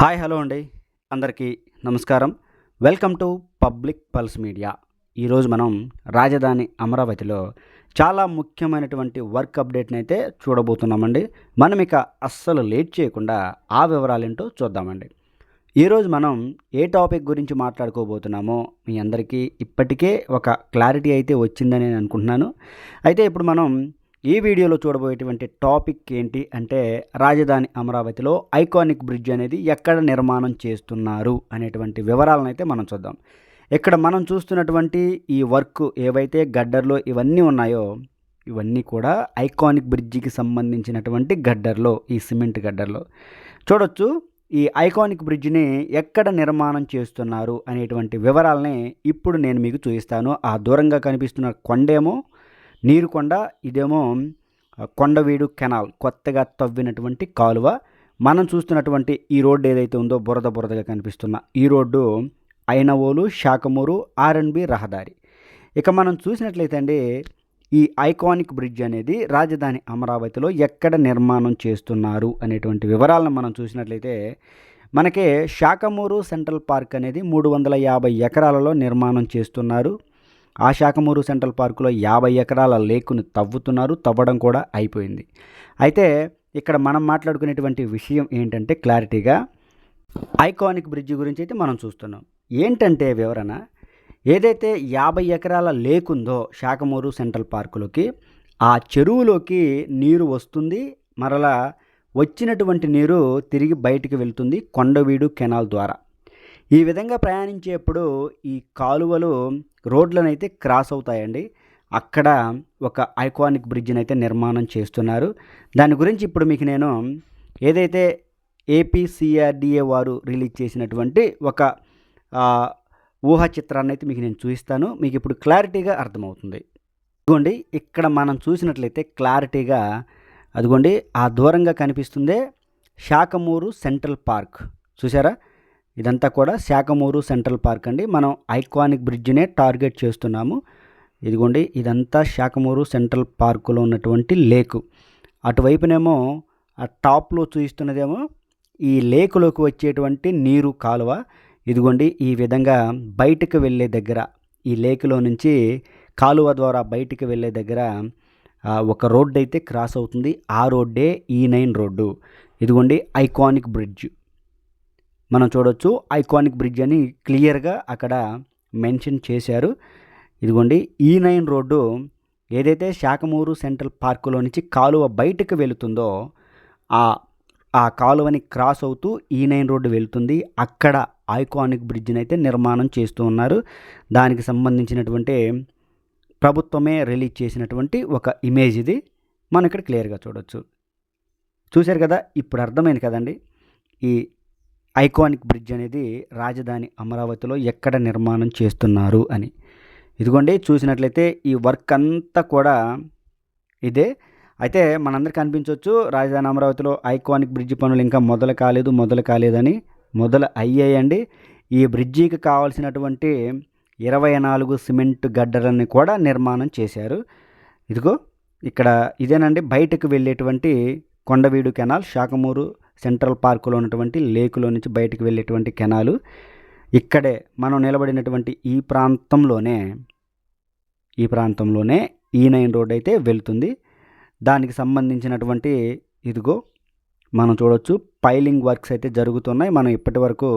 Hi hello అండి, అందరికీ నమస్కారం. Welcome to public pulse media. ఈరోజు మనం రాజధాని అమరావతిలో చాలా ముఖ్యమైనటువంటి వర్క్ అప్డేట్ని అయితే చూడబోతున్నామండి. మనం ఇక అస్సలు లేట్ చేయకుండా ఆ వివరాలేంటో చూద్దామండి. ఈరోజు మనం ఏ టాపిక్ గురించి మాట్లాడుకోబోతున్నామో మీ అందరికీ ఇప్పటికే ఒక క్లారిటీ అయితే వచ్చిందని నేను అనుకుంటున్నాను. అయితే ఇప్పుడు మనం ఈ వీడియోలో చూడబోయేటువంటి టాపిక్ ఏంటి అంటే, రాజధాని అమరావతిలో ఐకానిక్ బ్రిడ్జ్ అనేది ఎక్కడ నిర్మాణం చేస్తున్నారు అనేటువంటి వివరాలను అయితే మనం చూద్దాం. ఇక్కడ మనం చూస్తున్నటువంటి ఈ వర్క్ ఏవైతే గడ్డర్లో ఇవన్నీ ఉన్నాయో, ఇవన్నీ కూడా ఐకానిక్ బ్రిడ్జికి సంబంధించినటువంటి గడ్డర్లో, ఈ సిమెంట్ గడ్డర్లో చూడొచ్చు. ఈ ఐకానిక్ బ్రిడ్జిని ఎక్కడ నిర్మాణం చేస్తున్నారు అనేటువంటి వివరాలని ఇప్పుడు నేను మీకు చూపిస్తాను. ఆ దూరంగా కనిపిస్తున్న కొండేమో నీరుకొండ, ఇదేమో కొండవీడు కెనాల్, కొత్తగా తవ్వినటువంటి కాలువ. మనం చూస్తున్నటువంటి ఈ రోడ్డు ఏదైతే ఉందో బురదగా కనిపిస్తున్న ఈ రోడ్డు ఐనవోలు, శాఖమూరు, ఆర్ఎన్బి రహదారి. ఇక మనం చూసినట్లయితే అండి, ఈ ఐకానిక్ బ్రిడ్జ్ అనేది రాజధాని అమరావతిలో ఎక్కడ నిర్మాణం చేస్తున్నారు అనేటువంటి వివరాలను మనం చూసినట్లయితే, మనకి శాఖమూరు సెంట్రల్ పార్క్ అనేది 350 ఎకరాలలో నిర్మాణం చేస్తున్నారు. ఆ శాఖమూరు సెంట్రల్ పార్కులో 50 ఎకరాల లేకును తవ్వడం కూడా అయిపోయింది. అయితే ఇక్కడ మనం మాట్లాడుకునేటువంటి విషయం ఏంటంటే, క్లారిటీగా ఐకానిక్ బ్రిడ్జ్ గురించి అయితే మనం చూస్తున్నాం. ఏంటంటే వివరణ, ఏదైతే 50 ఎకరాల లేకుందో శాఖమూరు సెంట్రల్ పార్కులోకి, ఆ చెరువులోకి నీరు వస్తుంది. మరలా వచ్చినటువంటి నీరు తిరిగి బయటికి వెళ్తుంది కొండవీడు కెనాల్ ద్వారా. ఈ విధంగా ప్రయాణించేప్పుడు ఈ కాలువలు రోడ్లనైతే క్రాస్ అవుతాయండి. అక్కడ ఒక ఐకానిక్ బ్రిడ్జిని అయితే నిర్మాణం చేస్తున్నారు. దాని గురించి ఇప్పుడు మీకు నేను ఏదైతే ఏపీసీఆర్డీఏ వారు రిలీజ్ చేసినటువంటి ఒక ఊహా చిత్రాన్ని అయితే మీకు నేను చూపిస్తాను. మీకు ఇప్పుడు క్లారిటీగా అర్థమవుతుంది. అదిగోండి, ఇక్కడ మనం చూసినట్లయితే క్లారిటీగా అదిగోండి ఆ దూరంగా కనిపిస్తుందే శాఖమూరు సెంట్రల్ పార్క్. చూసారా, ఇదంతా కూడా శాఖమూరు సెంట్రల్ పార్క్ అండి. మనం ఐకానిక్ బ్రిడ్జినే టార్గెట్ చేస్తున్నాము. ఇదిగోండి, ఇదంతా శాఖమూరు సెంట్రల్ పార్కులో ఉన్నటువంటి లేకు. అటువైపునేమో ఆ టాప్లో చూపిస్తున్నదేమో ఈ లేకులోకి వచ్చేటువంటి నీరు కాలువ. ఇదిగోండి, ఈ విధంగా బయటకు వెళ్ళే దగ్గర, ఈ లేకులో నుంచి కాలువ ద్వారా బయటికి వెళ్ళే దగ్గర ఒక రోడ్డు అయితే క్రాస్ అవుతుంది. ఆ రోడ్డే E9 రోడ్డు. ఇదిగోండి ఐకానిక్ బ్రిడ్జ్ మనం చూడొచ్చు. ఐకానిక్ బ్రిడ్జ్ అని క్లియర్గా అక్కడ మెన్షన్ చేశారు. ఇదిగోండి E9 రోడ్డు ఏదైతే శాఖమూరు సెంట్రల్ పార్కులో నుంచి కాలువ బయటకు వెళుతుందో ఆ కాలువని క్రాస్ అవుతూ E9 రోడ్డు వెళుతుంది. అక్కడ ఐకానిక్ బ్రిడ్జిని అయితే నిర్మాణం చేస్తూ ఉన్నారు. దానికి సంబంధించినటువంటి ప్రభుత్వమే రిలీజ్ చేసినటువంటి ఒక ఇమేజ్ ఇది. మనం ఇక్కడ క్లియర్గా చూడొచ్చు. చూశారు కదా, ఇప్పుడు అర్థమైంది కదండి ఈ ఐకానిక్ బ్రిడ్జ్ అనేది రాజధాని అమరావతిలో ఎక్కడ నిర్మాణం చేస్తున్నారు అని. ఇదిగోండి చూసినట్లయితే ఈ వర్క్ అంతా కూడా ఇదే. అయితే మనందరికీ అనిపించవచ్చు రాజధాని అమరావతిలో ఐకానిక్ బ్రిడ్జ్ పనులు ఇంకా మొదలు కాలేదని. మొదలు అయ్యాయండి. ఈ బ్రిడ్జికి కావాల్సినటువంటి 24 సిమెంట్ గడ్డలని కూడా నిర్మాణం చేశారు. ఇదిగో ఇక్కడ ఇదేనండి బయటకు వెళ్ళేటువంటి కొండవీడు కెనాల్, శాఖమూరు సెంట్రల్ పార్కులో ఉన్నటువంటి లేకులో నుంచి బయటకు వెళ్ళేటువంటి కెనాలు. ఇక్కడే మనం నిలబడినటువంటి ఈ ప్రాంతంలోనే E9 రోడ్ అయితే వెళ్తుంది. దానికి సంబంధించినటువంటి ఇదిగో మనం చూడొచ్చు పైలింగ్ వర్క్స్ అయితే జరుగుతున్నాయి. మనం ఇప్పటి వరకు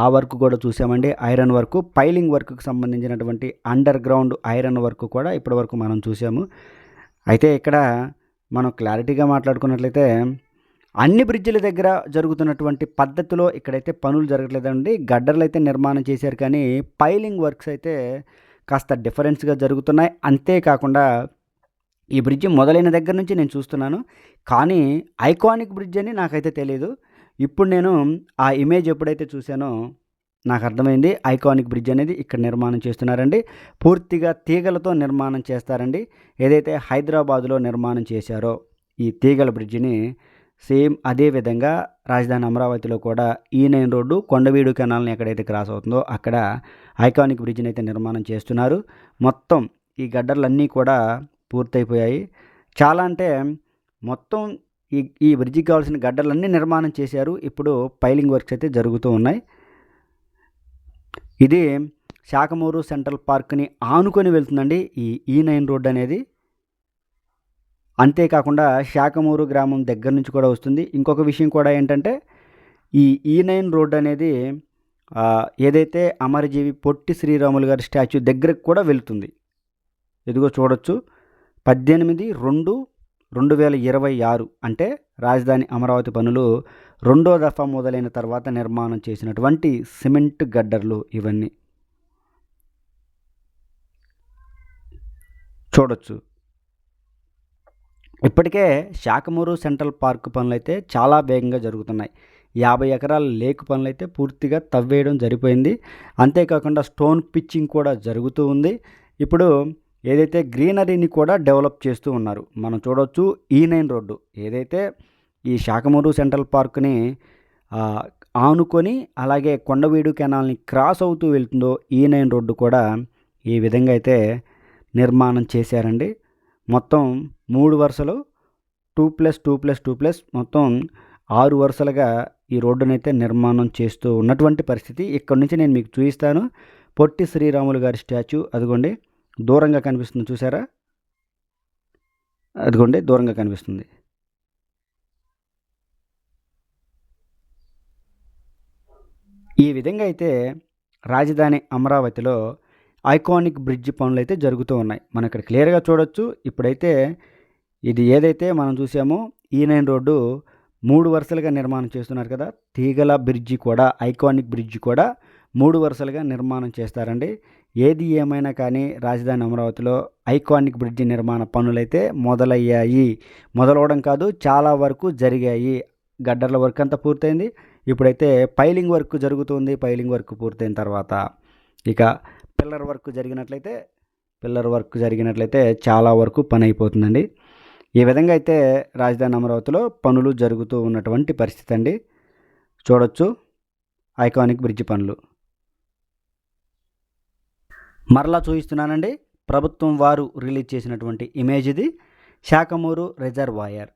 ఆ వర్క్ కూడా చూసామండి, ఐరన్ వర్క్. పైలింగ్ వర్క్కి సంబంధించినటువంటి అండర్ గ్రౌండ్ ఐరన్ వర్క్ కూడా ఇప్పటి వరకు మనం చూసాము. అయితే ఇక్కడ మనం క్లారిటీగా మాట్లాడుకున్నట్లయితే అన్ని బ్రిడ్జిల దగ్గర జరుగుతున్నటువంటి పద్ధతిలో ఇక్కడైతే పనులు జరగట్లేదండి. గడ్డర్లు అయితే నిర్మాణం చేశారు, కానీ పైలింగ్ వర్క్స్ అయితే కాస్త డిఫరెన్స్గా జరుగుతున్నాయి. అంతేకాకుండా ఈ బ్రిడ్జి మొదలైన దగ్గర నుంచి నేను చూస్తున్నాను, కానీ ఐకానిక్ బ్రిడ్జ్ అని నాకైతే తెలియదు. ఇప్పుడు నేను ఆ ఇమేజ్ ఎప్పుడైతే చూశానో నాకు అర్థమైంది, ఐకానిక్ బ్రిడ్జ్ అనేది ఇక్కడ నిర్మాణం చేస్తున్నారండి. పూర్తిగా తీగలతో నిర్మాణం చేస్తారండి. ఏదైతే హైదరాబాదులో నిర్మాణం చేశారో ఈ తీగల బ్రిడ్జిని సేమ్ అదే విధంగా రాజధాని అమరావతిలో కూడా E9 రోడ్డు కొండవీడు కెనాల్ని ఎక్కడైతే క్రాస్ అవుతుందో అక్కడ ఐకానిక్ బ్రిడ్జిని అయితే నిర్మాణం చేస్తున్నారు. మొత్తం ఈ గడ్డర్లన్నీ కూడా పూర్తయిపోయాయి. చాలా అంటే మొత్తం ఈ ఈ బ్రిడ్జికి కావాల్సిన గడ్డలన్నీ నిర్మాణం చేశారు. ఇప్పుడు పైలింగ్ వర్క్స్ అయితే జరుగుతూ ఉన్నాయి. ఇది శాఖమూరు సెంట్రల్ పార్క్ని ఆనుకొని వెళ్తుందండి ఈ E9 రోడ్ అనేది. అంతేకాకుండా శాఖమూరు గ్రామం దగ్గర నుంచి కూడా వస్తుంది. ఇంకొక విషయం కూడా ఏంటంటే ఈ E9 రోడ్ అనేది ఏదైతే అమరజీవి పొట్టి శ్రీరాములు గారి స్టాచ్యూ దగ్గరకు కూడా వెళ్తుంది. ఇదిగో చూడొచ్చు, 18/2/2026 అంటే రాజధాని అమరావతి పనులు రెండో దఫా మొదలైన తర్వాత నిర్మాణం చేసినటువంటి సిమెంట్ గడ్డర్లు ఇవన్నీ చూడొచ్చు. ఇప్పటికే శాఖమూరు సెంట్రల్ పార్క్ పనులు అయితే చాలా వేగంగా జరుగుతున్నాయి. 50 ఎకరాల లేక్ పనులు అయితే పూర్తిగా తవ్వేయడం జరిపోయింది. అంతేకాకుండా స్టోన్ పిచ్చింగ్ కూడా జరుగుతూ ఉంది. ఇప్పుడు ఏదైతే గ్రీనరీని కూడా డెవలప్ చేస్తూ ఉన్నారు. మనం చూడవచ్చు E9 రోడ్డు ఏదైతే ఈ శాఖమూరు సెంట్రల్ పార్క్ని ఆనుకొని అలాగే కొండవీడు కెనాల్ని క్రాస్ అవుతూ వెళ్తుందో E9 రోడ్డు కూడా ఈ విధంగా అయితే నిర్మాణం చేశారండి. మొత్తం 3 వరుసలు 2+2+2+ మొత్తం 6 వరుసలుగా ఈ రోడ్డునైతే నిర్మాణం చేస్తూ ఉన్నటువంటి పరిస్థితి. ఇక్కడ నుంచి నేను మీకు చూపిస్తాను. పొట్టి శ్రీరాములు గారి స్టాచ్యూ అదిగోండి దూరంగా కనిపిస్తుంది, చూసారా? అదిగోండి దూరంగా కనిపిస్తుంది. ఈ విధంగా అయితే రాజధాని అమరావతిలో ఐకానిక్ బ్రిడ్జ్ పనులు అయితే జరుగుతూ ఉన్నాయి. మనం ఇక్కడ క్లియర్గా చూడొచ్చు. ఇప్పుడైతే ఇది ఏదైతే మనం చూసామో E9 రోడ్డు 3 వరుసలుగా నిర్మాణం చేస్తున్నారు కదా. తీగల బ్రిడ్జి కూడా ఐకానిక్ బ్రిడ్జి కూడా 3 వరుసలుగా నిర్మాణం చేస్తారండి. ఏది ఏమైనా కానీ రాజధాని అమరావతిలో ఐకానిక్ బ్రిడ్జి నిర్మాణ పనులైతే మొదలయ్యాయి. మొదలవడం కాదు, చాలా వరకు జరిగాయి. గడ్డర్ల వర్క్ అంతా పూర్తయింది. ఇప్పుడైతే పైలింగ్ వర్క్ జరుగుతుంది. పైలింగ్ వర్క్ పూర్తయిన తర్వాత ఇక పిల్లర్ వర్క్ జరిగినట్లయితే చాలా వరకు పని అయిపోతుందండి. ఈ విధంగా అయితే రాజధాని అమరావతిలో పనులు జరుగుతూ ఉన్నటువంటి పరిస్థితి అండి. చూడొచ్చు ఐకానిక్ బ్రిడ్జ్ పనులు. మరలా చూపిస్తున్నానండి. ప్రభుత్వం వారు రిలీజ్ చేసినటువంటి ఇమేజ్ ఇది. శాఖమూరు రిజర్వాయర్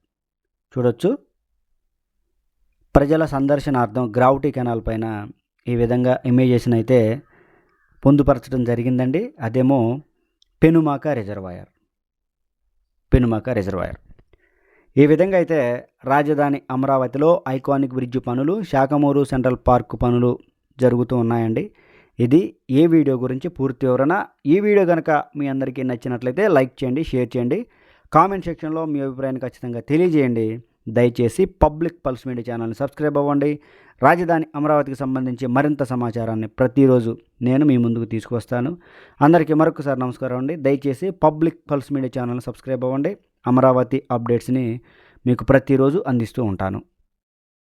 చూడొచ్చు. ప్రజల సందర్శనార్థం గ్రావిటీ కెనాల్ పైన ఈ విధంగా ఇమేజెస్ని అయితే పొందుపరచడం జరిగిందండి. అదేమో పెనుమాక రిజర్వాయర్. ఈ విధంగా అయితే రాజధాని అమరావతిలో ఐకానిక్ బ్రిడ్జ్ పనులు, శాఖమూరు సెంట్రల్ పార్క్ పనులు జరుగుతూ ఉన్నాయండి. ఇది ఈ వీడియో గురించి పూర్తి వివరణ. ఈ వీడియో కనుక మీ అందరికీ నచ్చినట్లయితే లైక్ చేయండి, షేర్ చేయండి, కామెంట్ సెక్షన్లో మీ అభిప్రాయాన్ని ఖచ్చితంగా తెలియజేయండి. దయచేసి పబ్లిక్ పల్స్ మీడియా ఛానల్ని సబ్స్క్రైబ్ అవ్వండి. రాజధాని అమరావతికి సంబంధించి మరింత సమాచారాన్ని ప్రతిరోజు నేను మీ ముందుకు తీసుకొస్తాను. అందరికీ మరొకసారి నమస్కారం అండి. దయచేసి పబ్లిక్ పల్స్ మీడియా ఛానల్ని సబ్స్క్రైబ్ అవ్వండి. అమరావతి అప్డేట్స్ని మీకు ప్రతిరోజు అందిస్తూ ఉంటాను.